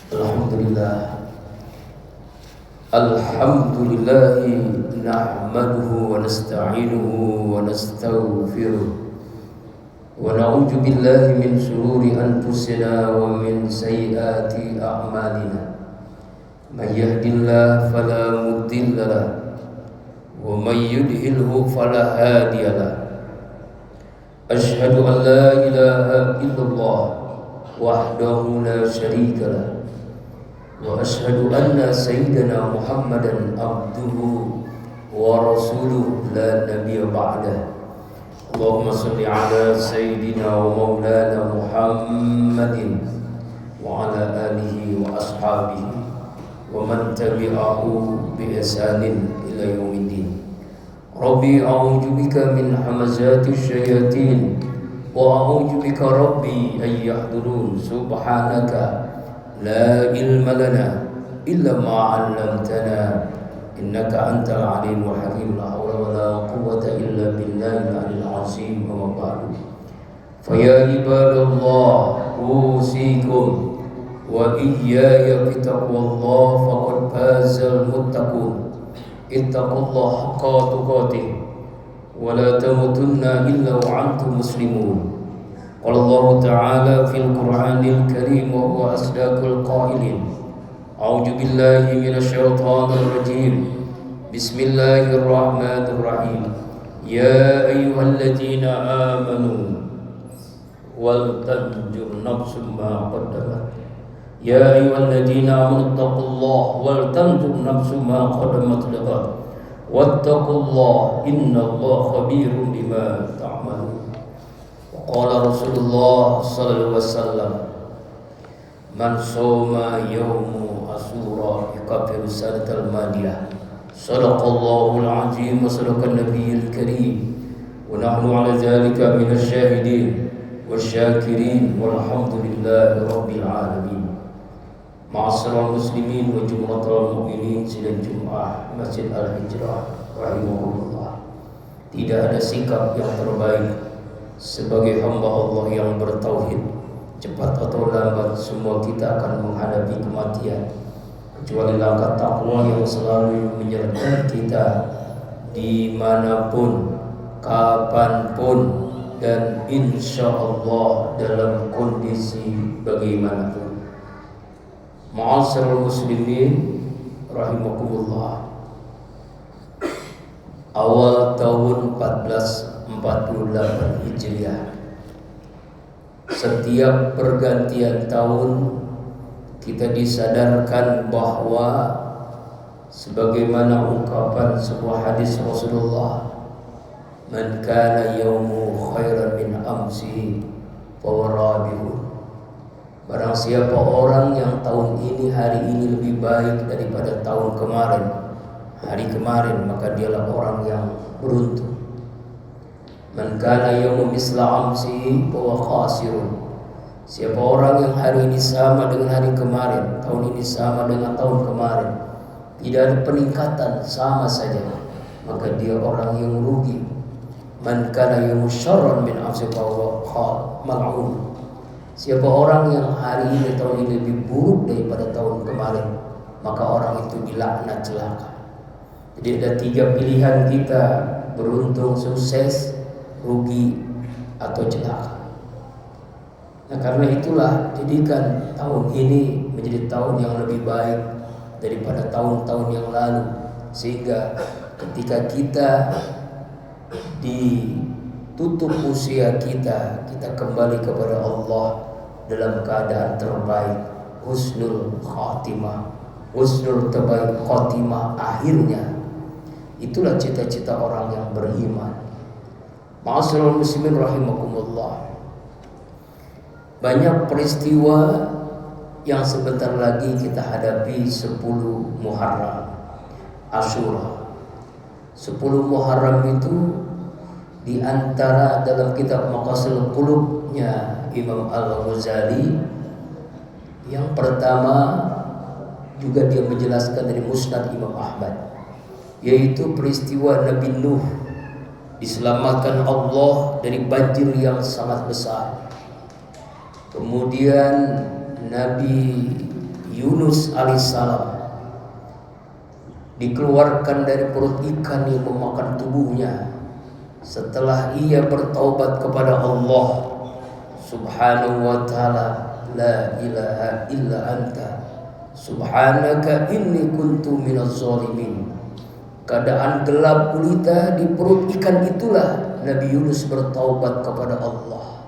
Alhamdulillah. Alhamdulillah nahmaduhu wa nasta'inuhu wa nastaghfiruh wa na'udzu billahi min shururi anfusina wa min sayyiati a'malina. May yahdihillahu fala mudilla lahu wa may yudlilhu fala hadiya lahu. Asyhadu an la ilaha illallah wahdahu la syarika lahu wa asyhadu anna sayyidana Muhammadan abduhu wa rasuluhu la nabiyya ba'dah. Allahumma shalli ala sayyidina wa maulana Muhammadin wa ala alihi wa ashabihi wa man tabi'ahu bi ihsanin ila yaumiddin. Rabbi a'udzu bika min hamazati syayatin wa a'udzu bika rabbi an yahdurun. Subhanaka la ilma lana illa ma 'allamtana innaka antal alimul hakim. La haula wa la quwwata illa billahil aliyyil azim. Amma ba'du. Fa ya ibadallah usikum wa iyaya bittaqwallah faqad fazal muttaqun. Ittaqullaha haqqa tuqatih wa la tamutunna illa wa antum muslimun. Qala Allah Ta'ala fil Qur'anil Karim wa huwa asdaqul qailin. A'udzu billahi minasy syaithanir rajim. Bismillahirrahmanirrahim. Ya ayyuhalladzina amanu wal tanzur nafsum ma qaddamat. Ya ayyuhalladzina amanu taqullaha wal tanzur nafsum ma qaddamat lighad. Wattaqullaha innallaha khabirum bima ta'malun. Qala Rasulullah sallallahu alaihi wasallam, man shoma yaumu asura yukaffiru sanatal madiyah. Sadaqallahul azim wa sadaqan nabiyil karim. Wa nahnu ala dzalika minasy syahidin wasyakirin walhamdulillahi rabbil alamin. Ma'asyiral muslimin wa jumlatul mu'minin sidang Jumat Masjid Al-Hijrah rahimahullah. Tidak ada sikap yang terbaik sebagai hamba Allah yang bertauhid. Cepat atau lambat semua kita akan menghadapi kematian, kecuali langkah takwa yang selalu menyertai kita dimanapun, kapanpun, dan insya Allah dalam kondisi bagaimanapun. Ma'asyiral muslimin rahimakumullah. Awal tahun 1448 Hijriah, setiap pergantian tahun kita disadarkan bahwa sebagaimana ungkapan sebuah hadis Rasulullah, man kana yaumu khairan min amsi fawarabihun. Barang siapa orang yang tahun ini, hari ini lebih baik daripada tahun kemarin, hari kemarin, maka dialah orang yang beruntung. Man kana yaumu misla amsihi fa huwa khasirun. Siapa orang yang hari ini sama dengan hari kemarin, tahun ini sama dengan tahun kemarin, tidak ada peningkatan, sama saja, maka dia orang yang rugi. Man kana yaumu syarran min amsihi fa huwa mal'un. Siapa orang yang hari ini, tahun ini lebih buruk daripada tahun kemarin, maka orang itu dilaknat, celaka. Jadi ada 3 pilihan kita: beruntung, sukses, rugi, atau celaka. Nah, karena itulah jadikan tahun ini menjadi tahun yang lebih baik daripada tahun-tahun yang lalu, sehingga ketika kita ditutup usia kita, kita kembali kepada Allah dalam keadaan terbaik, husnul khatimah, husnul terbaik khatimah akhirnya. Itulah cita-cita orang yang beriman. Ma'asyiral muslimin rahimakumullah. Banyak peristiwa yang sebentar lagi kita hadapi. 10 Muharram, Asyura. 10 Muharram itu di antara dalam kitab Maqasidul Qulubnya Imam Al-Ghazali, yang pertama juga dia menjelaskan dari Musnad Imam Ahmad, yaitu peristiwa Nabi Nuh diselamatkan Allah dari banjir yang sangat besar. Kemudian Nabi Yunus alaihissalam dikeluarkan dari perut ikan yang memakan tubuhnya setelah ia bertaubat kepada Allah Subhanahu wa ta'ala, la ilaha illa anta subhanaka inni kuntu minaz zalimin. Keadaan gelap gulita di perut ikan itulah Nabi Yunus bertaubat kepada Allah.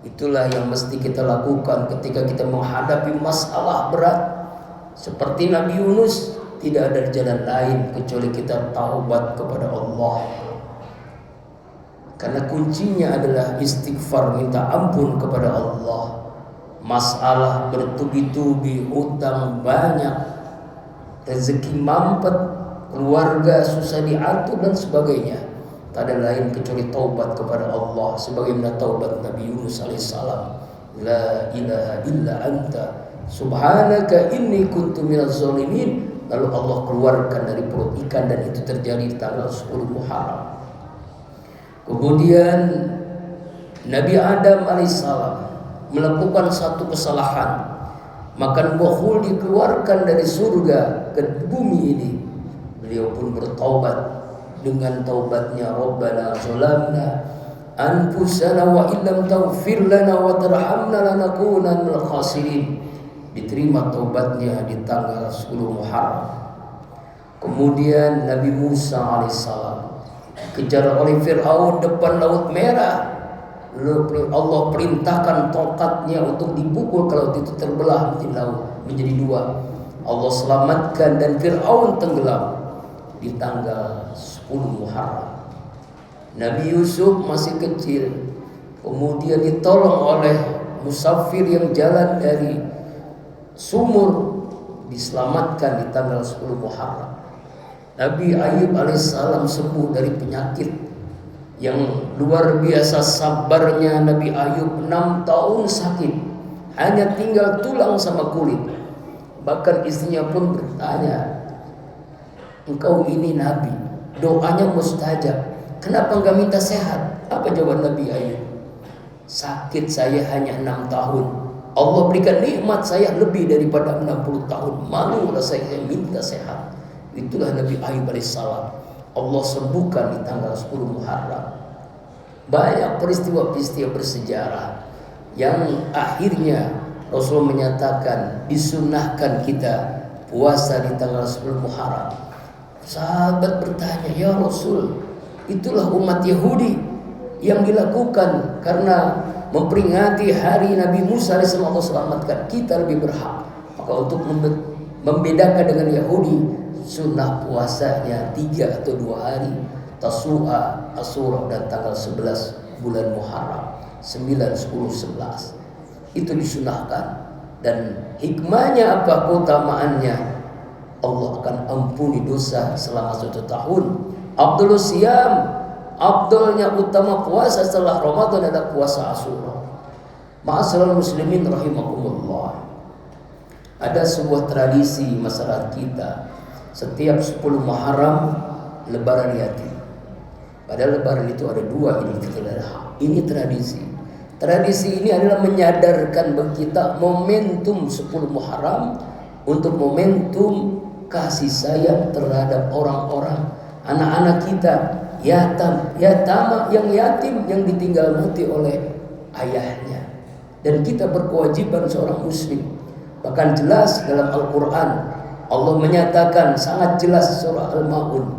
Itulah yang mesti kita lakukan ketika kita menghadapi masalah berat seperti Nabi Yunus. Tidak ada jalan lain kecuali kita taubat kepada Allah. Karena kuncinya adalah istighfar, minta ampun kepada Allah. Masalah bertubi-tubi, utang banyak, rezeki mampet, keluarga susah diatur dan sebagainya. Tak ada lain kecuali taubat kepada Allah. Sebagaimana taubat Nabi Yunus alaihissalam, la ilaha illa anta subhanaka inni kuntu minaz zalimin. Lalu Allah keluarkan dari perut ikan dan itu terjadi di tanggal 10 Muharram. Kemudian Nabi Adam alaihissalam melakukan satu kesalahan, makan buah khul, dikeluarkan dari surga ke bumi ini. Beliau pun bertaubat dengan taubatnya, Rabbana zalamna anfusana wa illam taghfir lana wa tarhamna lanakunanna minal khasirin. Diterima taubatnya di tanggal 10 Muharram. Kemudian Nabi Musa alaihissalam kejar oleh Fir'aun depan Laut Merah. Lalu Allah perintahkan tongkatnya untuk dipukul ke laut itu, terbelah menjadi dua. Allah selamatkan dan Fir'aun tenggelam di tanggal 10 Muharram. Nabi Yusuf masih kecil, kemudian ditolong oleh musafir yang jalan dari sumur, diselamatkan di tanggal 10 Muharram. Nabi Ayub alaihissalam sembuh dari penyakit yang luar biasa. Sabarnya Nabi Ayub 6 tahun sakit, hanya tinggal tulang sama kulit. Bahkan istrinya pun bertanya, engkau ini Nabi, doanya mustajab, kenapa enggak minta sehat? Apa jawaban Nabi Ayub? Sakit saya hanya 6 tahun, Allah berikan nikmat saya lebih daripada 60 tahun. Malulah saya minta sehat. Itulah Nabi Ayub alaihissalam. Allah sembuhkan di tanggal 10 Muharram. Banyak peristiwa-peristiwa bersejarah yang akhirnya Rasul menyatakan disunahkan kita puasa di tanggal 10 Muharram. Sahabat bertanya, ya Rasul, itulah umat Yahudi yang dilakukan karena memperingati hari Nabi Musa alaihissalam Allah selamatkan, kita lebih berhak. Maka untuk membedakan dengan Yahudi, sunnah puasanya 3 atau 2 hari, Tasu'a, Asyura dan tanggal 11 bulan Muharram, 9, 10, 11. Itu disunahkan. Dan hikmahnya apa, keutamaannya? Allah akan ampuni dosa selama 1 tahun. Abdul Siyam, abdulnya utama puasa setelah Ramadan adalah puasa Asyura. Ma'asyiral muslimin rahimakumullah. Ada sebuah tradisi masyarakat kita, setiap 10 Muharram lebaran yatim. Padahal lebaran itu ada 2, Idul Fitri dan Adha. Ini tradisi. Tradisi ini adalah menyadarkan bagi kita momentum 10 Muharram untuk momentum kasih sayang terhadap orang-orang, anak-anak kita, yatama yang yatim, yang ditinggal mati oleh ayahnya. Dan kita berkewajiban seorang muslim. Bahkan jelas dalam Al-Quran Allah menyatakan sangat jelas, surah Al-Ma'un,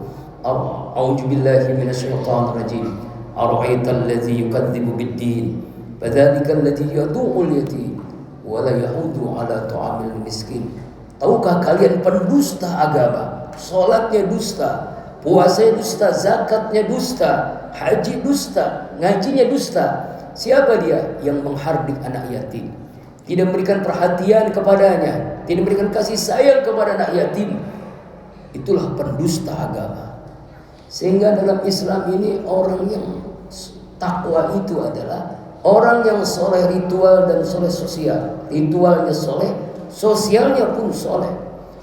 A'udzu billahi minasyaitonir rajim. Ara'aital ladzi yukadzibu bid-din, fadzalikal ladzi yad'ul yatim wa la yahudu 'ala ta'amil miskin. Tahukah kalian pendusta agama? Salatnya dusta, puasanya dusta, zakatnya dusta, haji dusta, ngajinya dusta. Siapa dia? Yang menghardik anak yatim, tidak memberikan perhatian kepadanya, tidak memberikan kasih sayang kepada anak yatim. Itulah pendusta agama. Sehingga dalam Islam ini orang yang takwa itu adalah orang yang soleh ritual dan soleh sosial. Ritualnya soleh, sosialnya pun soleh.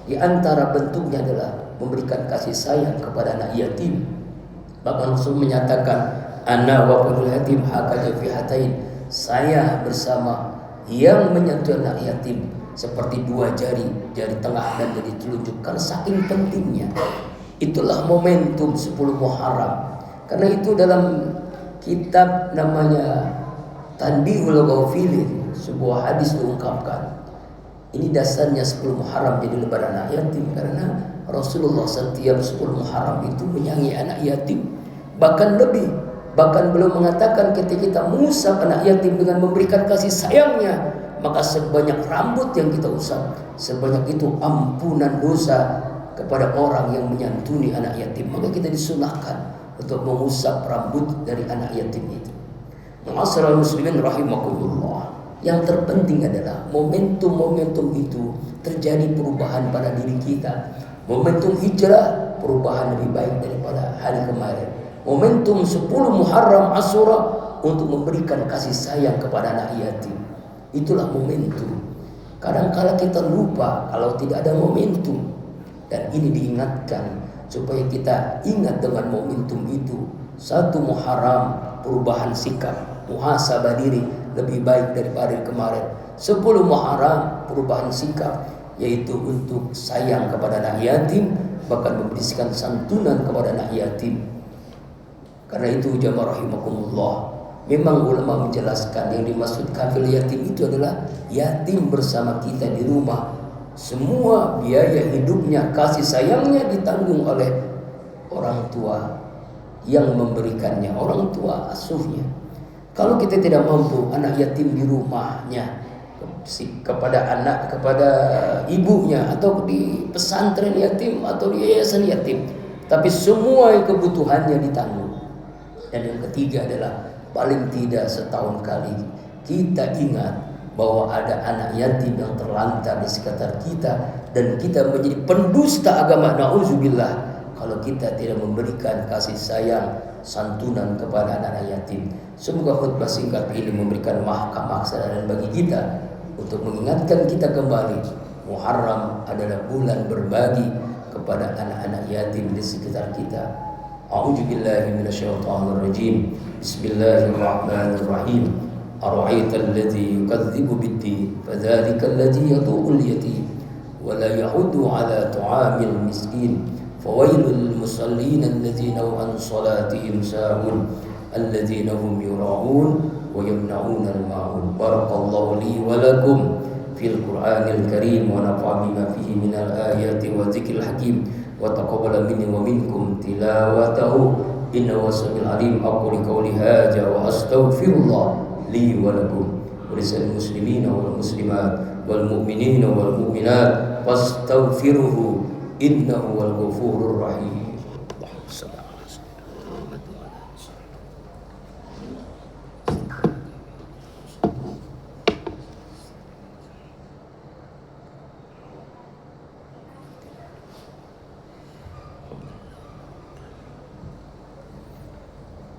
Di antara bentuknya adalah memberikan kasih sayang kepada anak yatim. Bahkan Rasul menyatakan, ana wa qul yatim hakada fi hatain. Saya bersama yang menyentuh anak yatim seperti dua jari, jari tengah dan jari telunjuk, karena saking pentingnya. Itulah momentum 10 Muharram. Karena itu dalam kitab namanya Tanbihul Ghafilin, sebuah hadis diungkapkan, ini dasarnya 10 Muharram jadi lebaran anak yatim, karena Rasulullah setiap 10 Muharram itu menyayangi anak yatim, bahkan lebih. Bahkan beliau mengatakan ketika kita mengusap anak yatim dengan memberikan kasih sayangnya, maka sebanyak rambut yang kita usap, sebanyak itu ampunan dosa kepada orang yang menyantuni anak yatim. Maka kita disunahkan untuk mengusap rambut dari anak yatim itu. Ma'asyiral muslimin rahimakumullah. Yang terpenting adalah momentum-momentum itu terjadi perubahan pada diri kita. Momentum hijrah, perubahan lebih baik daripada hari kemarin. Momentum 10 Muharram Asyura untuk memberikan kasih sayang kepada anak yatim. Itulah momentum. Kadang-kala kita lupa kalau tidak ada momentum. Dan ini diingatkan supaya kita ingat dengan momentum itu. 1 Muharram perubahan sikap, muhasabah diri lebih baik daripada kemarin. 10 Muharram perubahan sikap, yaitu untuk sayang kepada anak yatim, bahkan memberikan santunan kepada anak yatim. Karena itu jamaah rahimakumullah, memang ulama menjelaskan yang dimaksud kafil yatim itu adalah yatim bersama kita di rumah. Semua biaya hidupnya, kasih sayangnya ditanggung oleh orang tua yang memberikannya, orang tua asuhnya. Kalau kita tidak mampu, anak yatim di rumahnya, kepada ibunya, atau di pesantren yatim atau di yayasan yatim, tapi semua kebutuhannya ditanggung. Dan yang ketiga adalah paling tidak setahun kali kita ingat bahwa ada anak yatim yang terlantar di sekitar kita, dan kita menjadi pendusta agama, na'udzubillah, kalau kita tidak memberikan kasih sayang, santunan kepada anak-anak yatim. Semoga khutbah singkat ini memberikan makna bagi kita untuk mengingatkan kita kembali, Muharram adalah bulan berbagi kepada anak-anak yatim di sekitar kita. A'udzu billahi minasyaitonir rajim. Bismillahirrahmanirrahim. Ara'aital ladzi yukadzibu bid-din fadzalika alladzi yad'ul yatim wa la yahuddu 'ala ta'amil miskin. Fawailul musallin alladzina hum 'an salatihim sahun alladzina hum yura'un wa yamna'una al-ma'un. Barakallahu li wa lakum fil Qur'anil Karim wa nafa'ani bima fihi minal ayati wa dzikril hakim. وتقبل مني ومنكم تلاوته إنه سميع عليم. أقول قولي هذا وأستغفر الله لي ولكم ولسائر المسلمين والمسلمات والمؤمنين والمؤمنات فاستغفروه إنه هو الغفور الرحيم.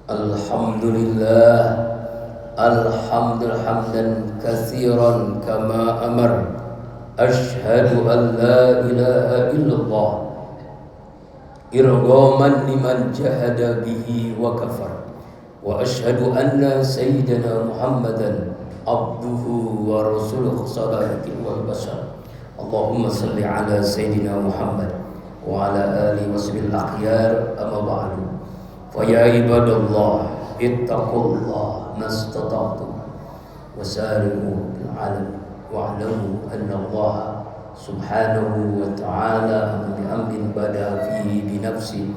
Alhamdulillah, alhamdulillah hamdan katsiran kama amar. Asyhadu an la ilaha illallah irghaman liman jahada bihi wa kafar. Wa asyhadu anna sayyidina Muhammadan abduhu wa rasuluhu sallallahu wal bashar. Allahumma salli ala sayyidina Muhammad wa ala alihi wasbil akhyar, amma ba'du. Faya ibadallah ittaqullah mastata'tum wasari'u fil alam wa'lamu anna Allah subhanahu wa ta'ala bi amrin bada fihi bi nafsi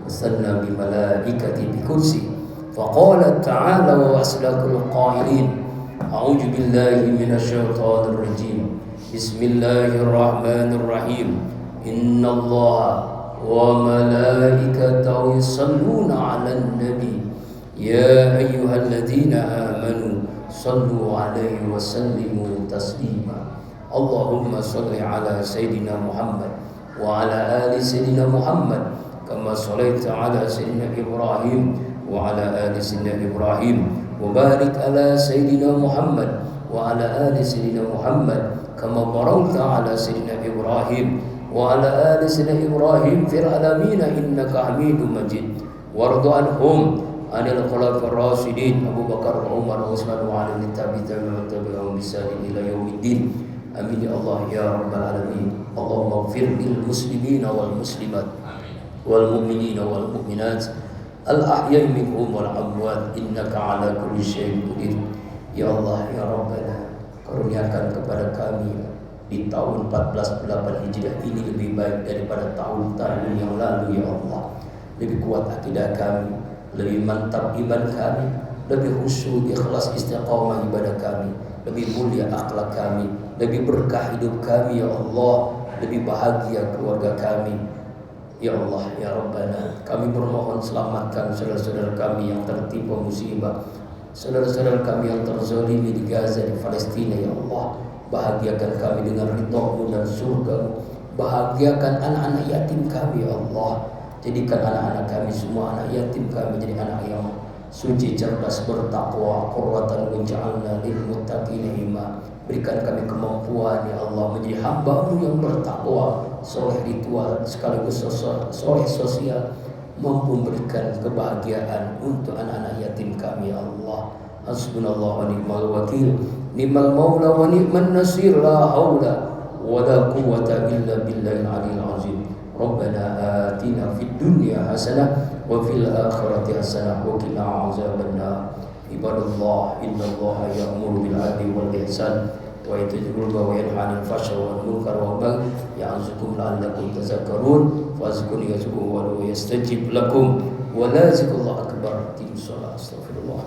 wa sanna bi malaikati bi kursi. Faqala ta'ala wa asdaqul qailin. A'udzu billahi minasyaitonir rajim. Bismillahirrahmanirrahim. Innallaha wa malaikatahu yusalluna 'alan nabi ya ayyuhalladzina amanu sallu 'alaihi wa sallimu taslima. Allahumma salli 'ala sayyidina Muhammad wa 'ala ali sayyidina Muhammad kama shallaita 'ala sayyidina Ibrahim wa 'ala ali sayyidina Ibrahim wa barik 'ala sayyidina Muhammad wa 'ala ali sayyidina Muhammad kama barakta 'ala sayyidina Ibrahim wa ala ali sayyidina Ibrahim fil alamin innaka Hamidum Majid. Warḍu anhum anil khulafa'ir rasyidin Abu Bakar wa Umar wa Utsman wa Ali tabi'in wa tabi'ahum bisan ila yaumiddin. Amin ya Allah ya rabbal alamin. Allahumma ighfir lil muslimina wal muslimat wal mu'minina wal mu'minat al ahya'i minhum wal amwat innaka ala kulli syai'in qadir. Ya Allah ya Rabbana, karuniakan kepada kami di tahun 1408 Hijriah ini lebih baik daripada tahun-tahun yang lalu ya Allah. Lebih kuat akidah kami, lebih mantap iman kami, lebih khusyuk, ikhlas, istiqamah ibadah kami, lebih mulia akhlak kami, lebih berkah hidup kami ya Allah, lebih bahagia keluarga kami. Ya Allah ya Rabbana, kami bermohon selamatkan saudara-saudara kami yang tertimpa musibah, saudara-saudara kami yang terzalimi di Gaza, di Palestina ya Allah. Bahagiakan kami dengan ridha-Mu dan surga-Mu. Bahagiakan anak-anak yatim kami ya Allah. Jadikan anak-anak kami semua anak yatim kami jadi anak yang suci, cerdas, bertakwa. Qurratan waj'alna lil muttaqina imama. Berikan kami kemampuan ya Allah menjadi hamba-Mu yang bertakwa, soleh ritual sekaligus soleh sosial, mampu memberikan kebahagiaan untuk anak-anak yatim kami ya Allah. Hasbunallah wa ni'mal wakil, ni'mal maula wa ni'man nasir, la haula wa la quwwata illa billahil aliyyil azim. Rabbana atina fid dunya hasanah wa fil akhirati hasanah wa qina azabannar. Ibadallah, innallaha ya'muru bil 'adli wal ihsan wa yatazuru wa yanha 'anil fahsya'i wal munkar wa baghi ya'zukum la'allakum tadhakkarun fazkuruni yazkurkum wa yastajib lakum wa la zikrullahi akbar. Astaghfirullah.